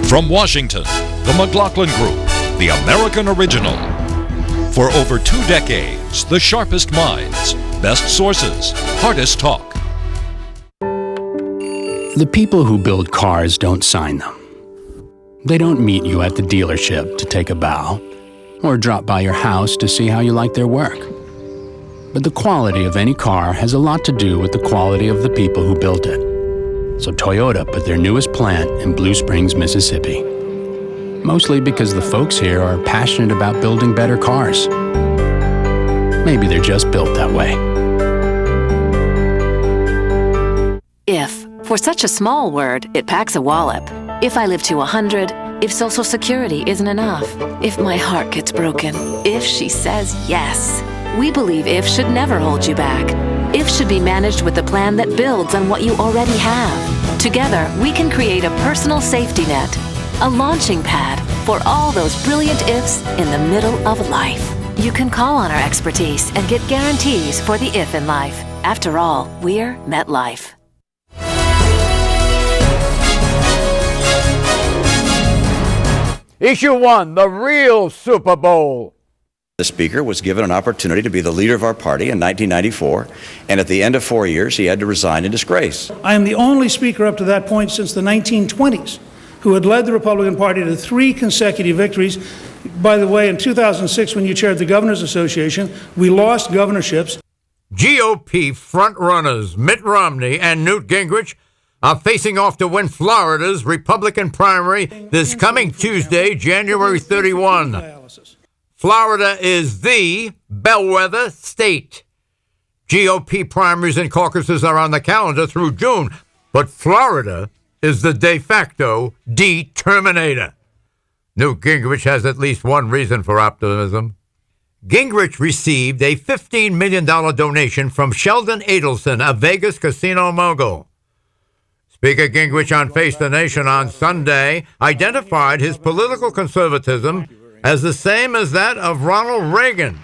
From Washington, the McLaughlin Group, the American original. For over 2 decades, the sharpest minds, best sources, hardest talk. The people who build cars don't sign them. They don't meet you at the dealership to take a bow or drop by your house to see how you like their work. But the quality of any car has a lot to do with the quality of the people who built it. So Toyota put their newest plant in Blue Springs, Mississippi. Mostly because the folks here are passionate about building better cars. Maybe they're just built that way. If. For such a small word, it packs a wallop. If I live to 100, if Social Security isn't enough, if my heart gets broken, if she says yes. We believe if should never hold you back. If should be managed with a plan that builds on what you already have. Together, we can create a personal safety net, a launching pad for all those brilliant ifs in the middle of life. You can call on our expertise and get guarantees for the if in life. After all, we're MetLife. Issue 1, the real Super Bowl. The Speaker was given an opportunity to be the leader of our party in 1994, and at the end of 4 years, he had to resign in disgrace. I am the only Speaker up to that point since the 1920s who had led the Republican Party to 3 consecutive victories. By the way, in 2006, when you chaired the Governors Association, we lost governorships. GOP frontrunners Mitt Romney and Newt Gingrich are facing off to win Florida's Republican primary this coming Tuesday, January 31. Florida is the bellwether state. GOP primaries and caucuses are on the calendar through June, but Florida is the de facto determinator. Newt Gingrich has at least one reason for optimism. Gingrich received a $15 million donation from Sheldon Adelson, a Vegas casino mogul. Speaker Gingrich on Face the Nation on Sunday identified his political conservatism as the same as that of Ronald Reagan,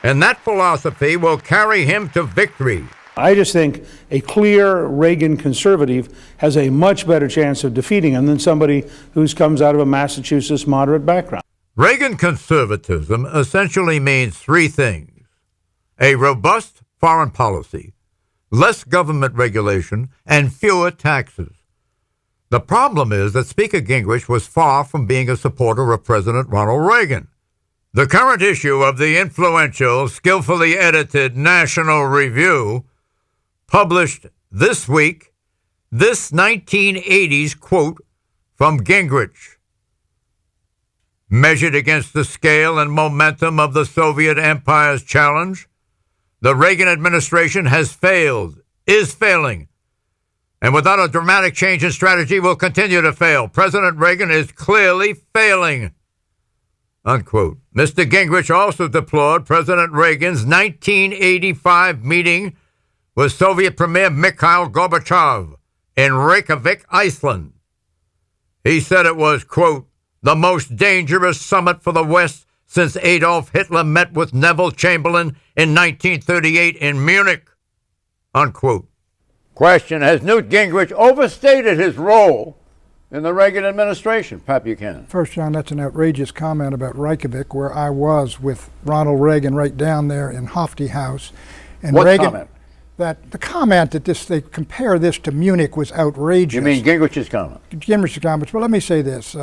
and that philosophy will carry him to victory. I just think a clear Reagan conservative has a much better chance of defeating him than somebody who comes out of a Massachusetts moderate background. Reagan conservatism essentially means 3 things: a robust foreign policy, less government regulation, and fewer taxes. The problem is that Speaker Gingrich was far from being a supporter of President Ronald Reagan. The current issue of the influential, skillfully edited National Review published this week this 1980s quote from Gingrich. Measured against the scale and momentum of the Soviet Empire's challenge, the Reagan administration has failed, is failing, and without a dramatic change in strategy will continue to fail. President Reagan is clearly failing, unquote. Mr. Gingrich also deplored President Reagan's 1985 meeting with Soviet Premier Mikhail Gorbachev in Reykjavik, Iceland. He said it was, quote, the most dangerous summit for the West since Adolf Hitler met with Neville Chamberlain in 1938 in Munich, unquote. Question, has Newt Gingrich overstated his role in the Reagan administration? Pat Buchanan. First, John, that's an outrageous comment about Reykjavik, where I was with Ronald Reagan right down there in Hofty House. And What Reagan, comment? That the comment that they compare this to Munich was outrageous. You mean Gingrich's comment? Gingrich's comments. Well, let me say this.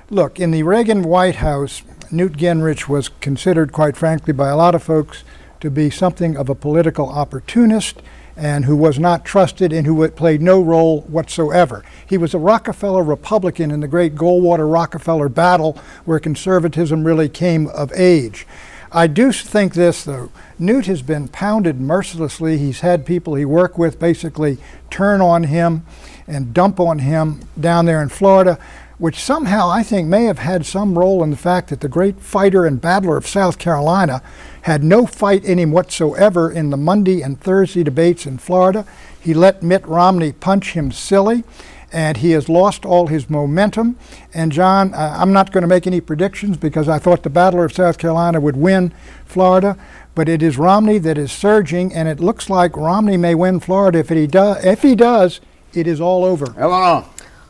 Look, in the Reagan White House, Newt Gingrich was considered, quite frankly, by a lot of folks to be something of a political opportunist and who was not trusted and who played no role whatsoever. He was a Rockefeller Republican in the great Goldwater-Rockefeller battle where conservatism really came of age. I do think this, though. Newt has been pounded mercilessly. He's had people he worked with basically turn on him and dump on him down there in Florida, which somehow I think may have had some role in the fact that the great fighter and battler of South Carolina had no fight in him whatsoever in the Monday and Thursday debates in Florida. He let Mitt Romney punch him silly, and he has lost all his momentum. And John, I'm not going to make any predictions because I thought the battler of South Carolina would win Florida, but it is Romney that is surging, and it looks like Romney may win Florida. If he does, it is all over. Eleanor.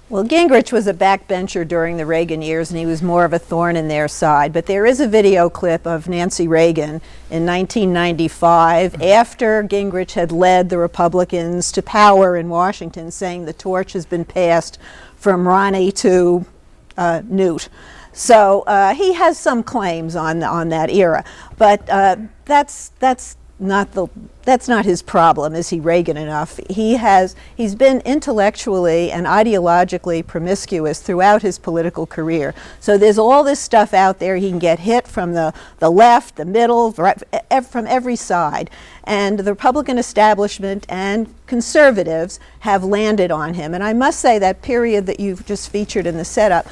Well, Gingrich was a backbencher during the Reagan years, and he was more of a thorn in their side. But there is a video clip of Nancy Reagan in 1995, after Gingrich had led the Republicans to power in Washington, saying the torch has been passed from Ronnie to Newt. So he has some claims on that era, but that's not his problem. Is he Reagan enough? He's been intellectually and ideologically promiscuous throughout his political career. So there's all this stuff out there. He can get hit from the left, the middle, from every side. And the Republican establishment and conservatives have landed on him. And I must say that period that you've just featured in the setup,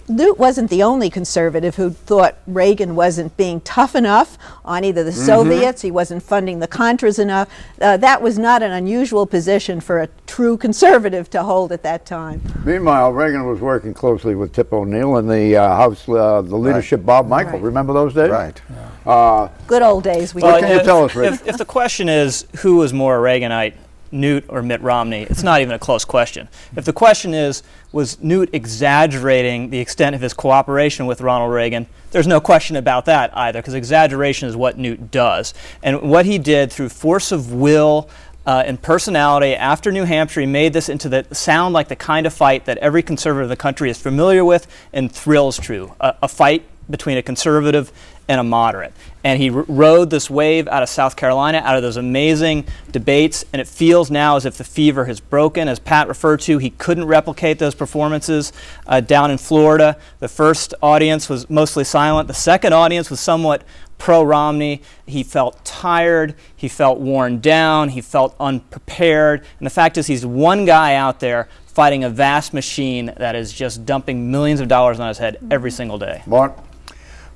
Newt wasn't the only conservative who thought Reagan wasn't being tough enough on either the Soviets, he wasn't funding the Contras enough. That was not an unusual position for a true conservative to hold at that time. Meanwhile, Reagan was working closely with Tip O'Neill in the House, the leadership, Bob Michael. Remember those days? Right. Good old days. What can you tell us, Rick? If the question is who was more a Reaganite, Newt or Mitt Romney, it's not even a close question. If the question is, was Newt exaggerating the extent of his cooperation with Ronald Reagan, there's no question about that either, because exaggeration is what Newt does. And what he did through force of will and personality after New Hampshire, he made this into sound like the kind of fight that every conservative in the country is familiar with and thrills to, a fight between a conservative and a moderate. And he rode this wave out of South Carolina, out of those amazing debates, and it feels now as if the fever has broken. As Pat referred to, he couldn't replicate those performances down in Florida. The first audience was mostly silent. The second audience was somewhat pro-Romney. He felt tired, he felt worn down, he felt unprepared. And the fact is, he's one guy out there fighting a vast machine that is just dumping millions of dollars on his head every single day. Mark?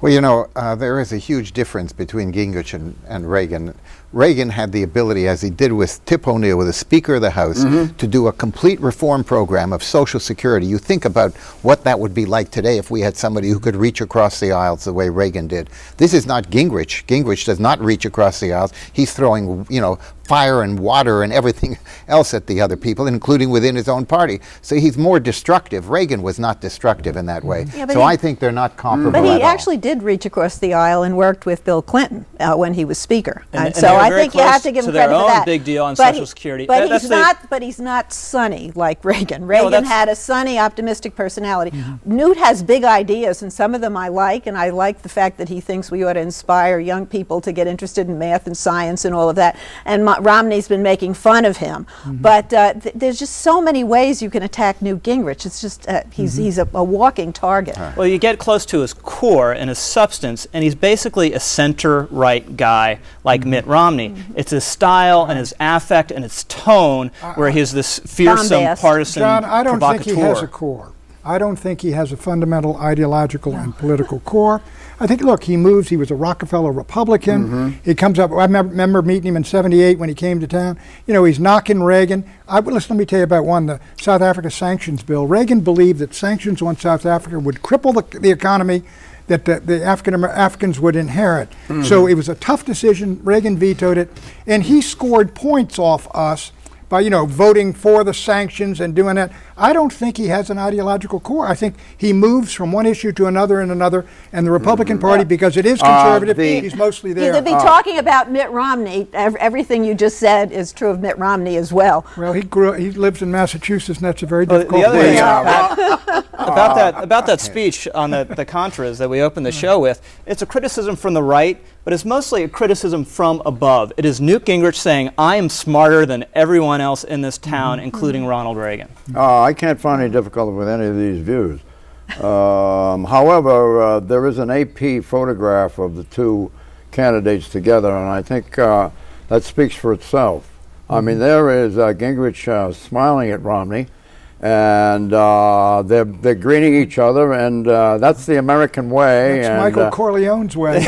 Well, you know, there is a huge difference between Gingrich and Reagan. Reagan had the ability, as he did with Tip O'Neill, with the Speaker of the House, to do a complete reform program of Social Security. You think about what that would be like today if we had somebody who could reach across the aisles the way Reagan did. This is not Gingrich. Gingrich does not reach across the aisles. He's throwing, you know, fire and water and everything else at the other people, including within his own party. So he's more destructive. Reagan was not destructive in that way. Yeah, so I think they're not comparable But he at all. actually did reach across the aisle and worked with Bill Clinton when he was Speaker. And So I think you have to give him credit for that. Big deal on But Social Security. But he's not sunny like Reagan. Reagan had a sunny, optimistic personality. Newt has big ideas, and some of them I like, and I like the fact that he thinks we ought to inspire young people to get interested in math and science and all of that. And Romney's been making fun of him. But there's just so many ways you can attack Newt Gingrich. It's just he's a walking target. Well, you get close to his core and his substance, and he's basically a center-right guy like Mitt Romney. It's his style and his affect and his tone where he's this fearsome, Bombast. partisan John, I don't provocateur. think he has a core. I don't think he has a fundamental ideological and political core. I think, look, he moves. He was a Rockefeller Republican. He comes up. I remember meeting him in '78 when he came to town. You know, he's knocking Reagan. Let me tell you about one, the South Africa sanctions bill. Reagan believed that sanctions on South Africa would cripple the economy that the Africans would inherit. So it was a tough decision. Reagan vetoed it, and he scored points off us by, you know, voting for the sanctions and doing that. I don't think he has an ideological core. I think he moves from one issue to another and another, and the Republican Party, because it is conservative, he's mostly there. You could be talking about Mitt Romney. Everything you just said is true of Mitt Romney as well. Well, he lives in Massachusetts, and that's a very difficult The other place. thing about that speech on the Contras that we opened the show with, it's a criticism from the right, but it's mostly a criticism from above. It is Newt Gingrich saying, I am smarter than everyone else in this town, including Ronald Reagan. I can't find any difficulty with any of these views. However, there is an AP photograph of the two candidates together, and I think that speaks for itself. I mean, there is Gingrich smiling at Romney, and they're greeting each other, and that's the American way. That's and, Michael Corleone's way.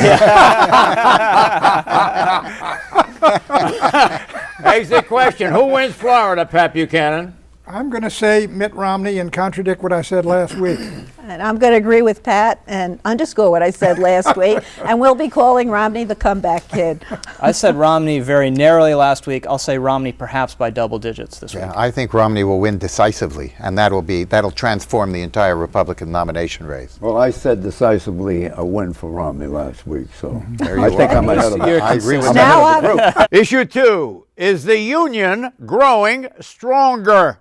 Exit question: who wins Florida, Pat Buchanan? I'm going to say Mitt Romney and contradict what I said last week. And I'm going to agree with Pat and underscore what I said last week. And we'll be calling Romney the comeback kid. I said Romney very narrowly last week. I'll say Romney perhaps by double digits this week. I think Romney will win decisively, and that'll transform the entire Republican nomination race. Well, I said decisively a win for Romney last week, so There I you think are. I'm ahead of I agree with Now that. I'm Issue 2, is the union growing stronger?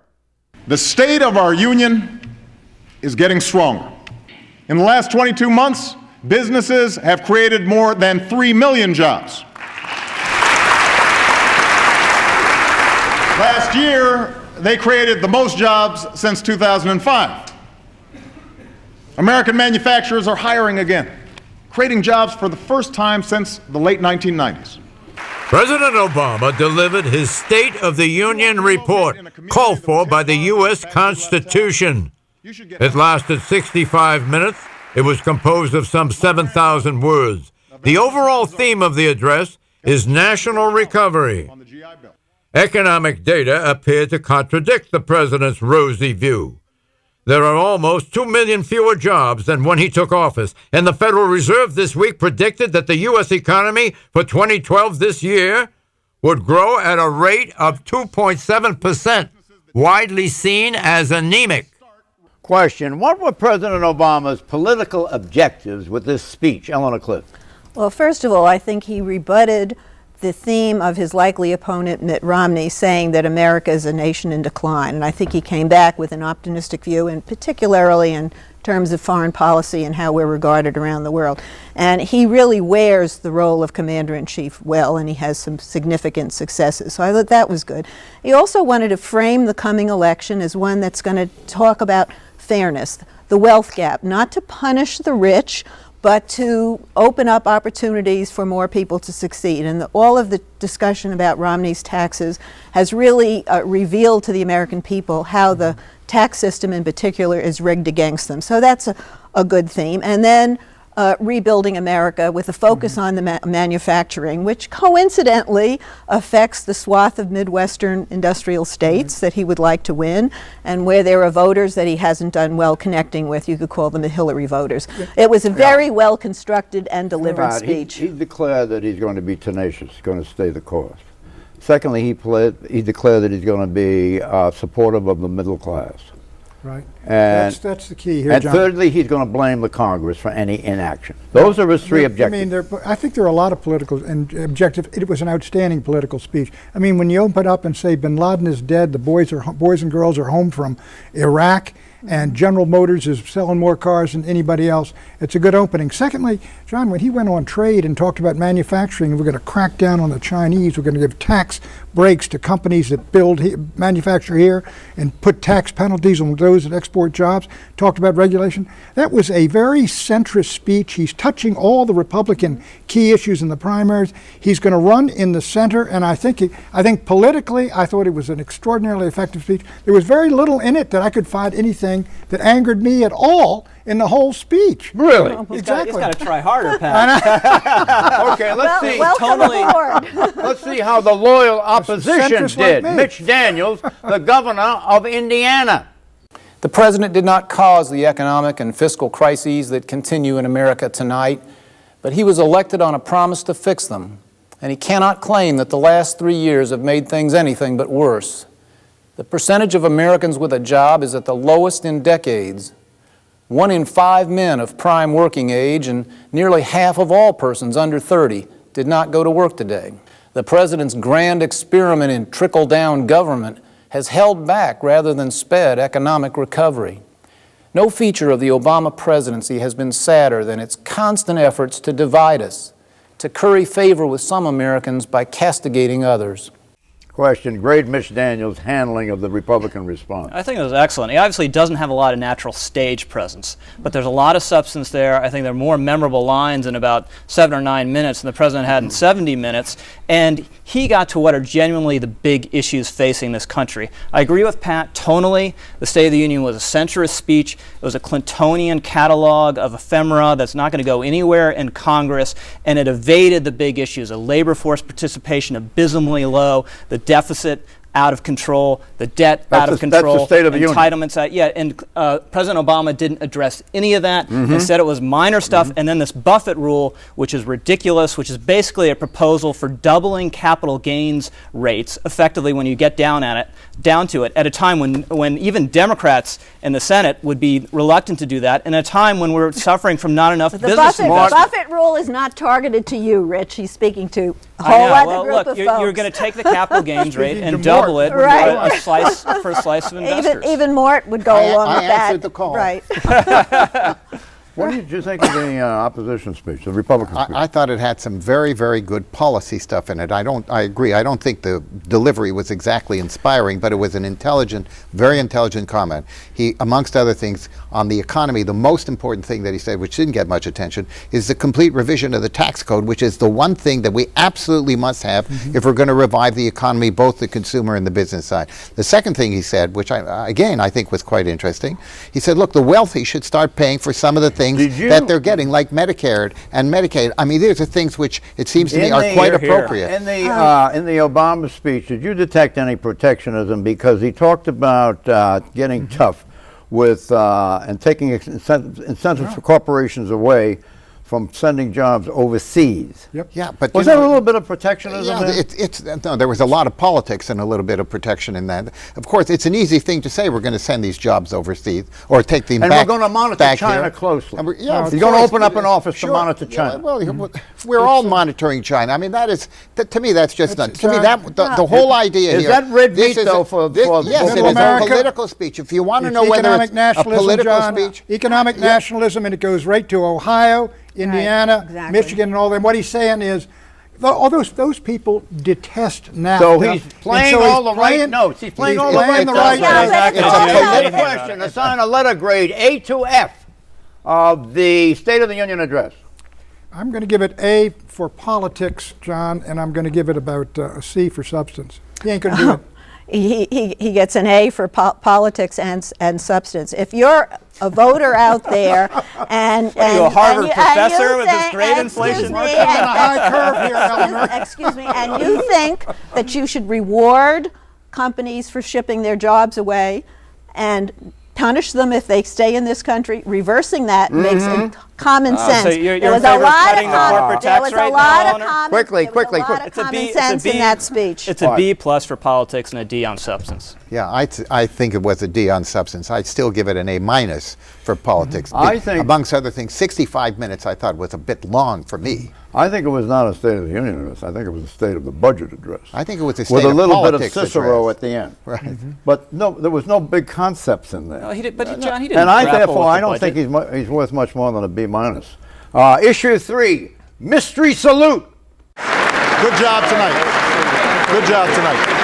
The state of our union is getting stronger. In the last 22 months, businesses have created more than 3 million jobs. Last year, they created the most jobs since 2005. American manufacturers are hiring again, creating jobs for the first time since the late 1990s. President Obama delivered his State of the Union report, called for by the U.S. Constitution. It lasted 65 minutes. It was composed of some 7,000 words. The overall theme of the address is national recovery. Economic data appeared to contradict the president's rosy view. There are almost 2 million fewer jobs than when he took office, and the Federal Reserve this week predicted that the U.S. economy for 2012 this year would grow at a rate of 2.7%, widely seen as anemic. Question, what were President Obama's political objectives with this speech? Eleanor Cliff. Well, first of all, I think he rebutted the theme of his likely opponent, Mitt Romney, saying that America is a nation in decline. And I think he came back with an optimistic view, and particularly in terms of foreign policy and how we're regarded around the world. And he really wears the role of commander-in-chief well, and he has some significant successes. So I thought that was good. He also wanted to frame the coming election as one that's going to talk about fairness, the wealth gap, not to punish the rich, but to open up opportunities for more people to succeed. And all of the discussion about Romney's taxes has really revealed to the American people how the tax system in particular is rigged against them. So that's a good theme. And then rebuilding America with a focus on the manufacturing, which coincidentally affects the swath of Midwestern industrial states that he would like to win, and where there are voters that he hasn't done well connecting with. You could call them the Hillary voters. It was a very well constructed and delivered speech. He declared that he's going to be tenacious, going to stay the course. Secondly, he declared that he's going to be supportive of the middle class. Right. And That's the key here, And John. thirdly, he's going to blame the Congress for any inaction. Those are his three objectives. I mean, I think there are a lot of political and objectives. It was an outstanding political speech. I mean, when you open up and say Bin Laden is dead, the boys and girls are home from Iraq, and General Motors is selling more cars than anybody else, it's a good opening. Secondly, John, when he went on trade and talked about manufacturing, we're going to crack down on the Chinese, we're going to give tax breaks to companies that manufacture here and put tax penalties on those that export jobs, talked about regulation. That was a very centrist speech. He's touching all the Republican key issues in the primaries. He's going to run in the center, and I think politically, I thought it was an extraordinarily effective speech. There was very little in it that I could find anything that angered me at all in the whole speech. Really? Exactly. He's got to try harder, Pat. Okay, let's see. Welcome aboard. Let's see how the loyal opposition centrist like did. me. Mitch Daniels, the governor of Indiana. The president did not cause the economic and fiscal crises that continue in America tonight, but he was elected on a promise to fix them, and he cannot claim that the last 3 years have made things anything but worse. The percentage of Americans with a job is at the lowest in decades. 1 in 5 men of prime working age and nearly half of all persons under 30 did not go to work today. The president's grand experiment in trickle-down government has held back rather than sped economic recovery. No feature of the Obama presidency has been sadder than its constant efforts to divide us, to curry favor with some Americans by castigating others. Question, grade Mitch Daniels' handling of the Republican response. I think it was excellent. He obviously doesn't have a lot of natural stage presence, but there's a lot of substance there. I think there are more memorable lines in about 7 or 9 minutes than the president had in 70 minutes, and he got to what are genuinely the big issues facing this country. I agree with Pat. Tonally, the State of the Union was a centrist speech. It was a Clintonian catalog of ephemera that's not going to go anywhere in Congress, and it evaded the big issues, a labor force participation abysmally low, the deficit out of control, the debt out of control, that's the State of the Union. entitlements out. Yeah, and President Obama didn't address any of that. Instead, it was minor stuff, and then this Buffett rule, which is ridiculous, which is basically a proposal for doubling capital gains rates, effectively when you get down to it, at a time when even Democrats in the Senate would be reluctant to do that, and at a time when we're suffering from not enough business investment. The Buffett rule is not targeted to you, Rich. He's speaking to a whole other group of folks. You're going to take the capital gains rate and double it for a slice of investors. Even Mort would go along with that. I answered the call. Right. What did you think of the opposition speech, the Republican speech? I thought it had some very, very good policy stuff in it. I agree. I don't think the delivery was exactly inspiring, but it was an intelligent, very intelligent comment. He, amongst other things, on the economy, the most important thing that he said, which didn't get much attention, is the complete revision of the tax code, which is the one thing that we absolutely must have if we're going to revive the economy, both the consumer and the business side. The second thing he said, which I think was quite interesting, he said, look, the wealthy should start paying for some of the things that they're getting, like Medicare and Medicaid. I mean, these are things which it seems to me are quite appropriate. In the Obama speech, did you detect any protectionism? Because he talked about getting tough with and taking incentives for corporations away from sending jobs overseas. Yep. Yeah, but was there a little bit of protectionism there? No, there was a lot of politics and a little bit of protection in that. Of course, it's an easy thing to say we're going to send these jobs overseas or take them back. And we're going to monitor China here. closely. You're going to open up an office to monitor China. We're all monitoring China. I mean, to me, that's just not. To me, the whole idea is here. Is that red meat, though, for yes, it is a political speech. If you want to know whether it's a political speech. Economic nationalism, and it goes right to Ohio, Indiana, Michigan, and all them. What he's saying is, all those people detest NAFTA. So he's playing all the right notes. He's playing all the right notes. It's a political question. Assign a letter grade A to F of the State of the Union address. I'm going to give it A for politics, John, and I'm going to give it about a C for substance. He ain't going to do it. He gets an A for politics and substance. If you're a voter out there and you're a Harvard professor with this great Excuse inflation. me, and you think that you should reward companies for shipping their jobs away and punish them if they stay in this country, reversing that makes common sense. So you're there was in a favor of cutting the corporate tax rate now, Owner? Quickly. Common sense in that speech. It's a B plus for politics and a D on substance. Yeah, I think it was a D on substance. I'd still give it an A minus for politics. I think, amongst other things, 65 minutes I thought was a bit long for me. I think it was not a State of the Union address. I think it was a State of the Budget address. I think it was a State with of a little bit of politics Cicero address. at the end. Right. But no, there was no big concepts in there. No, he did, but John, he didn't. And therefore, I don't think he's worth much more than a B minus. Issue 3, mystery salute. Good job tonight. Good job tonight.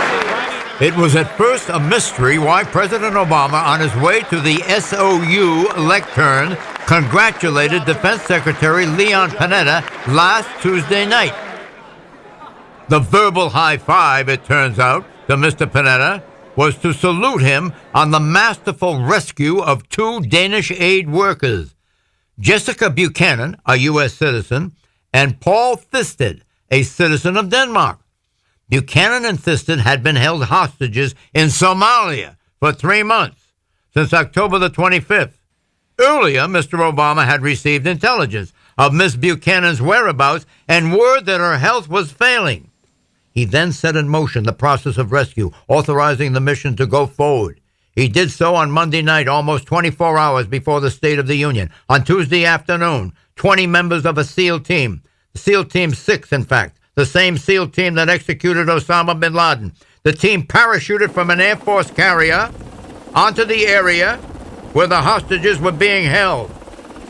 It was at first a mystery why President Obama, on his way to the SOU lectern, congratulated Defense Secretary Leon Panetta last Tuesday night. The verbal high five, it turns out, to Mr. Panetta was to salute him on the masterful rescue of 2 Danish aid workers, Jessica Buchanan, a U.S. citizen, and Paul Thisted, a citizen of Denmark. Buchanan and Thisted had been held hostages in Somalia for 3 months, since October the 25th. Earlier, Mr. Obama had received intelligence of Miss Buchanan's whereabouts and word that her health was failing. He then set in motion the process of rescue, authorizing the mission to go forward. He did so on Monday night, almost 24 hours before the State of the Union. On Tuesday afternoon, 20 members of a SEAL team, SEAL Team 6, in fact, the same SEAL team that executed Osama bin Laden. The team parachuted from an Air Force carrier onto the area where the hostages were being held.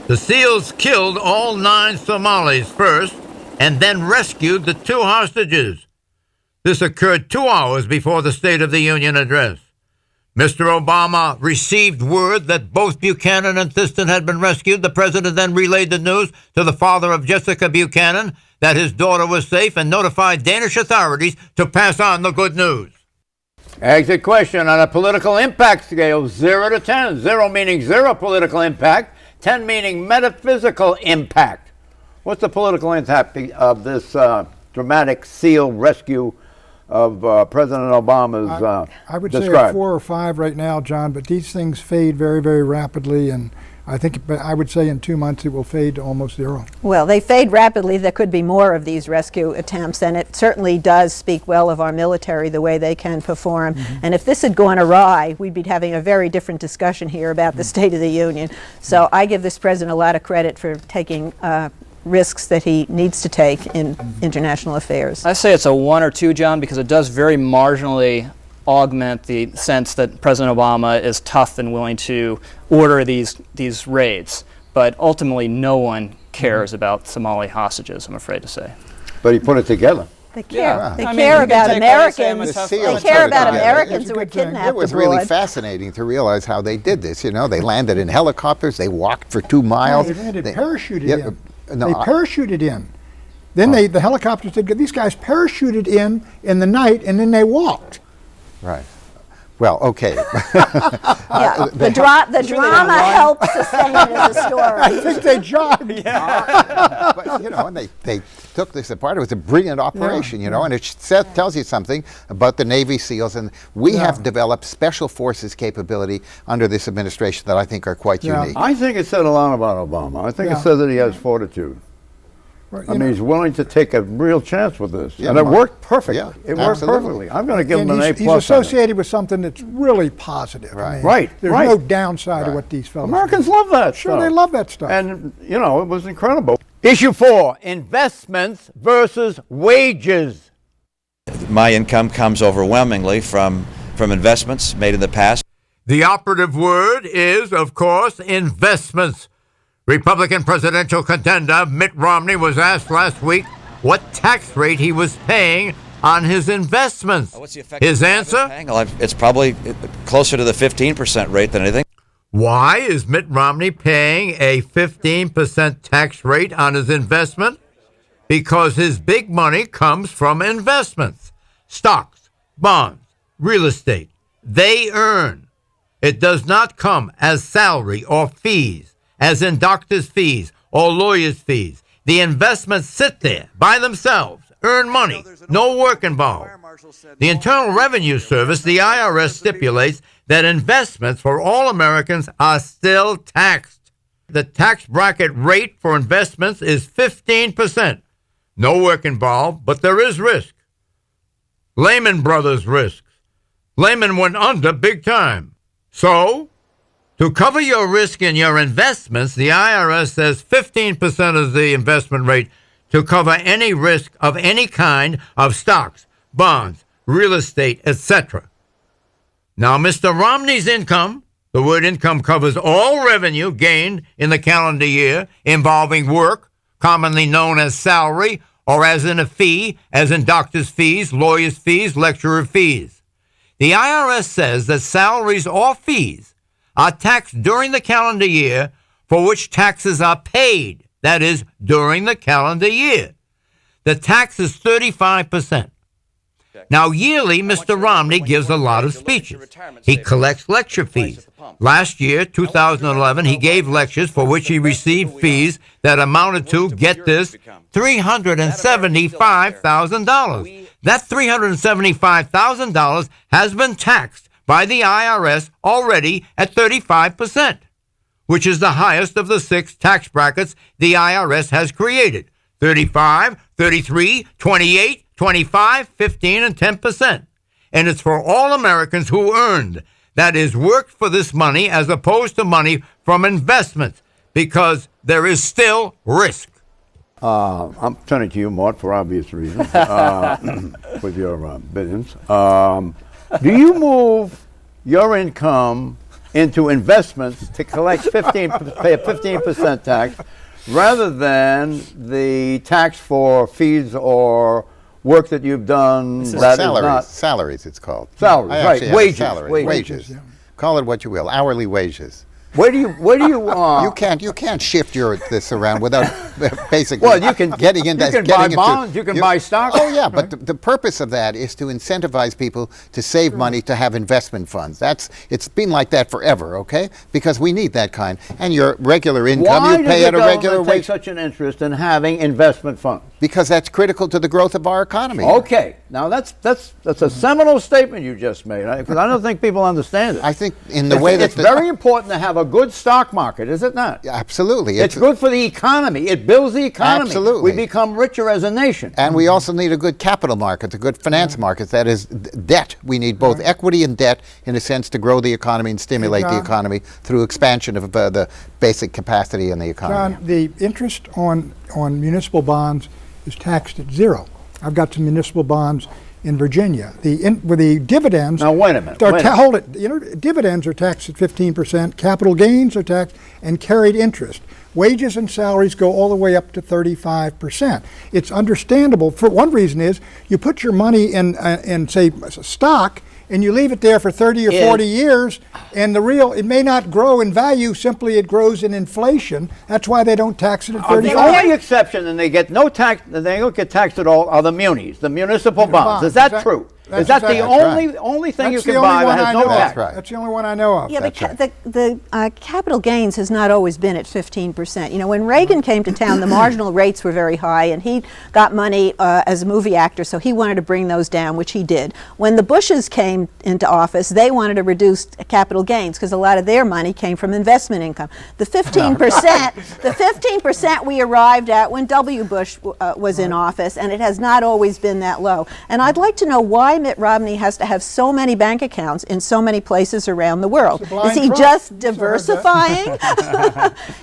The SEALs killed all 9 Somalis first and then rescued the 2 hostages. This occurred 2 hours before the State of the Union address. Mr. Obama received word that both Buchanan and Thisted had been rescued. The president then relayed the news to the father of Jessica Buchanan that his daughter was safe and notified Danish authorities to pass on the good news. Exit question on a political impact scale, 0 to 10. 0 meaning zero political impact, 10 meaning metaphysical impact. What's the political impact of this dramatic SEAL rescue President Obama's I would say described? 4 or 5 right now, John, but these things fade very, very rapidly, and I would say in 2 months it will fade to almost 0. Well, they fade rapidly. There could be more of these rescue attempts, and it certainly does speak well of our military, the way they can perform. And if this had gone awry, we'd be having a very different discussion here about the State of the Union. So I give this president a lot of credit for taking risks that he needs to take in international affairs. I say it's a 1 or 2, John, because it does very marginally augment the sense that President Obama is tough and willing to order these raids. But ultimately, no one cares about Somali hostages, I'm afraid to say. But he put it together. They care. Yeah. They I mean, care you can about take credit, say I'm a Americans. tough They guy. care about Yeah. Americans who were kidnapped It was abroad. really fascinating to realize how they did this. You know, they landed in helicopters, they walked for 2 miles. They landed parachuted in. No, They parachuted in. Then the helicopters did. These guys parachuted in the night, and then they walked. Right. Well, okay. Yeah, the drama helps sustain it as a story. I think they jogged. But, you know, and they took this apart. It was a brilliant operation, you know, and it tells you something about the Navy SEALs. And we have developed special forces capability under this administration that I think are quite unique. I think it said a lot about Obama. I think it said that he has fortitude. Well, I mean, he's willing to take a real chance with this. Yeah, and it worked perfectly. Yeah, it worked absolutely. perfectly. I'm going to give And him an A+. he's on it. associated with something that's really positive. I mean, There's no downside to what these fellows Americans do. love that Sure, stuff. they love that stuff. And, you know, it was incredible. Issue 4, investments versus wages. My income comes overwhelmingly from investments made in the past. The operative word is, of course, investments. Republican presidential contender Mitt Romney was asked last week what tax rate he was paying on his investments. His answer? It's probably closer to the 15% rate than anything. Why is Mitt Romney paying a 15% tax rate on his investment? Because his big money comes from investments. Stocks, bonds, real estate. They earn. It does not come as salary or fees, as in doctors' fees or lawyers' fees. The investments sit there by themselves, earn money, no work involved. The Internal Revenue Service, the IRS, stipulates that investments for all Americans are still taxed. The tax bracket rate for investments is 15%. No work involved, but there is risk. Lehman Brothers risks. Lehman went under big time. So, to cover your risk in your investments, the IRS says 15% is the investment rate to cover any risk of any kind of stocks, bonds, real estate, etc. Now, Mr. Romney's income, the word income covers all revenue gained in the calendar year involving work, commonly known as salary, or as in a fee, as in doctor's fees, lawyer's fees, lecturer fees. The IRS says that salaries or fees are taxed during the calendar year for which taxes are paid. That is, during the calendar year. The tax is 35%. Now, yearly, Mr. Romney gives a lot of speeches. He collects lecture fees. Last year, 2011, he gave lectures for which he received fees that amounted to, get this, $375,000. That $375,000 has been taxed by the IRS already at 35%, which is the highest of the 6 tax brackets the IRS has created: 35, 33, 28, 25, 15, and 10%. And it's for all Americans who earned, that is, worked for this money as opposed to money from investments, because there is still risk. I'm turning to you, Mort, for obvious reasons, with your billions. Do you move your income into investments to collect pay a 15% tax, rather than the tax for fees or work that you've done? That Salaries. is not Salaries, it's called. salaries, I right? actually have a Wages, salary. wages. Wages. Call it what you will. Hourly wages. Where do you You can't shift this around without basically Well, you can getting into you can buy bonds, you can buy stocks. Oh yeah, but the purpose of that is to incentivize people to save money, to have investment funds. It's been like that forever, okay? Because we need that kind. And your regular income, Why you pay at a regular does the government take rate. such an interest in having investment funds? Because that's critical to the growth of our economy. Okay, now that's a seminal statement you just made, because I don't think people understand it. I think in the way that it's very important to have a good stock market, is it not? Absolutely. It's good for the economy. It builds the economy. Absolutely. We become richer as a nation. And we also need a good capital market, a good finance market. That is debt. We need both equity and debt, in a sense, to grow the economy and stimulate the economy through expansion of the basic capacity in the economy. John, the interest on municipal bonds is taxed at zero. I've got some municipal bonds in Virginia. With the dividends. Now wait a minute. Hold it. Dividends are taxed at 15%. Capital gains are taxed, and carried interest. Wages and salaries go all the way up to 35%. It's understandable. For one reason is you put your money in say stock, and you leave it there for 30 or 40 years, and it may not grow in value, simply it grows in inflation. That's why they don't tax it at 35%. The only exception, and they get no tax, they don't get taxed at all, are the munis, the municipal bonds. Is that true? Is that the only thing you can buy that has no tax? That's the only one I know of. Yeah, the capital gains has not always been at 15%. You know, when Reagan came to town, the marginal rates were very high, and he got money as a movie actor, so he wanted to bring those down, which he did. When the Bushes came into office, they wanted to reduce capital gains because a lot of their money came from investment income. The 15% we arrived at when W. Bush was in office, and it has not always been that low. And I'd like to know why Mitt Romney has to have so many bank accounts in so many places around the world. Is he just diversifying?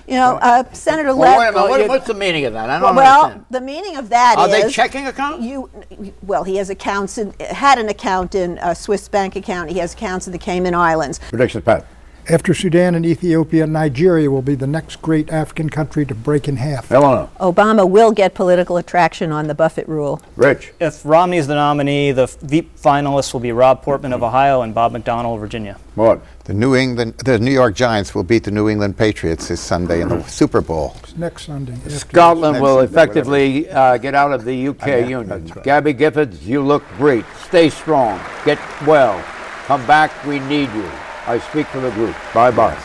You know, Senator Wait a minute. What's the meaning of that? I don't understand. The meaning of that Are is... they checking accounts? He has accounts had an account in a Swiss bank account. He has accounts in the Cayman Islands. Predictions, Pat. After Sudan and Ethiopia, Nigeria will be the next great African country to break in half. Eleanor. Obama will get political attraction on the Buffett rule. Rich. If Romney is the nominee, the Veep finalists will be Rob Portman of Ohio and Bob McDonnell of Virginia. What? The New York Giants will beat the New England Patriots this Sunday in the Super Bowl. It's next Sunday. Scotland will effectively get out of the UK Union. Right. Gabby Giffords, you look great. Stay strong. Get well. Come back. We need you. I speak for the group. Bye-bye.